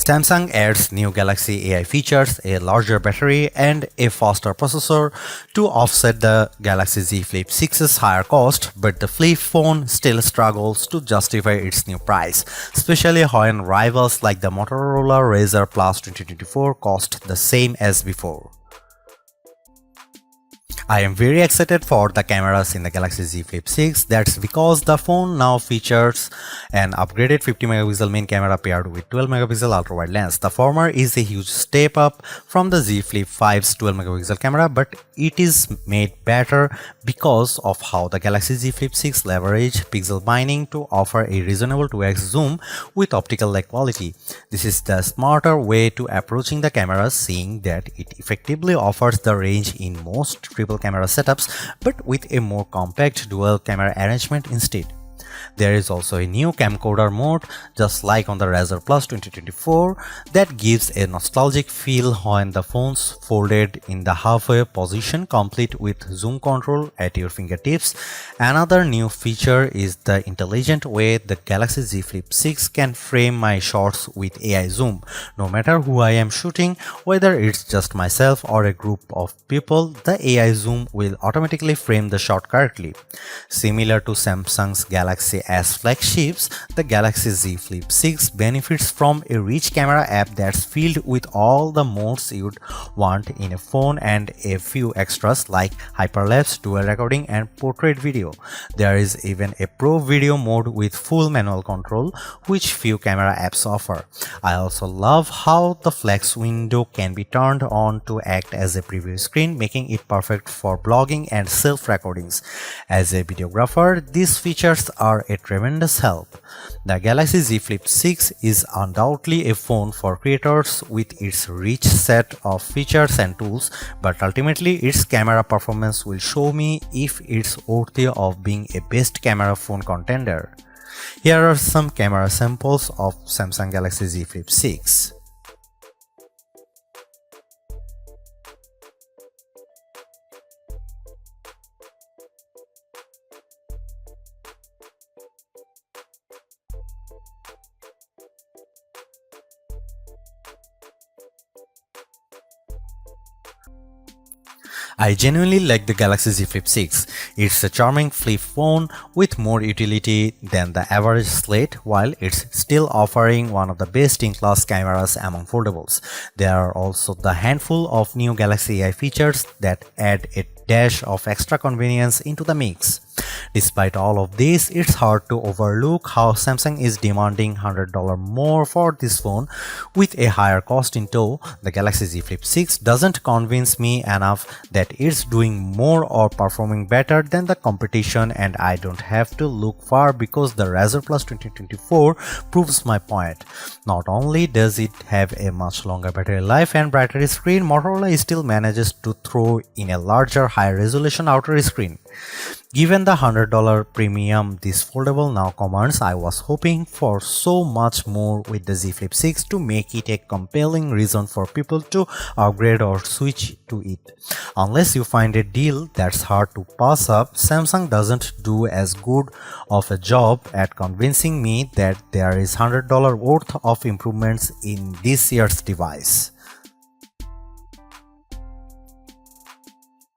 Samsung adds new Galaxy AI features, a larger battery, and a faster processor to offset the Galaxy Z Flip 6's higher cost, but the flip phone still struggles to justify its new price, especially when rivals like the Motorola Razr Plus 2024 cost the same as before. I am very excited for the cameras in the Galaxy Z Flip 6. That's because the phone now features an upgraded 50MP main camera paired with 12MP ultra-wide lens. The former is a huge step up from the Z Flip 5's 12MP camera, but it is made better because of how the Galaxy Z Flip 6 leverage pixel binding to offer a reasonable 2x zoom with optical lag quality. This is the smarter way to approaching the camera, seeing that it effectively offers the range in most triple camera setups, but with a more compact dual camera arrangement instead. There is also a new camcorder mode, just like on the Razr Plus 2024, that gives a nostalgic feel when the phone's folded in the halfway position, complete with zoom control at your fingertips. Another new feature is the intelligent way the Galaxy Z Flip 6 can frame my shots with AI zoom. No matter who I am shooting, whether it's just myself or a group of people, the AI zoom will automatically frame the shot correctly. Similar to Samsung's Galaxy S flagships, the Galaxy Z Flip 6 benefits from a rich camera app that's filled with all the modes you'd want in a phone and a few extras like hyperlapse, dual recording, and portrait video. There is even a pro video mode with full manual control, which few camera apps offer. I also love how the flex window can be turned on to act as a preview screen, making it perfect for blogging and self-recordings. As a videographer, these features are a tremendous help. The Galaxy Z Flip 6 is undoubtedly a phone for creators with its rich set of features and tools, but ultimately its camera performance will show me if it's worthy of being a best camera phone contender. Here are some camera samples of Samsung Galaxy Z Flip 6. I genuinely like the Galaxy Z Flip 6. It's a charming flip phone with more utility than the average slate, while it's still offering one of the best-in-class cameras among foldables. There are also the handful of new Galaxy AI features that add a dash of extra convenience into the mix. Despite all of this, it's hard to overlook how Samsung is demanding $100 more for this phone with a higher cost in tow. The Galaxy Z Flip 6 doesn't convince me enough that it's doing more or performing better than the competition, and I don't have to look far because the Razr Plus 2024 proves my point. Not only does it have a much longer battery life and brighter screen, Motorola still manages to throw in a larger, high-resolution outer screen. Given the $100 premium this foldable now commands, I was hoping for so much more with the Z Flip 6 to make it a compelling reason for people to upgrade or switch to it. Unless you find a deal that's hard to pass up, Samsung doesn't do as good of a job at convincing me that there is $100 worth of improvements in this year's device.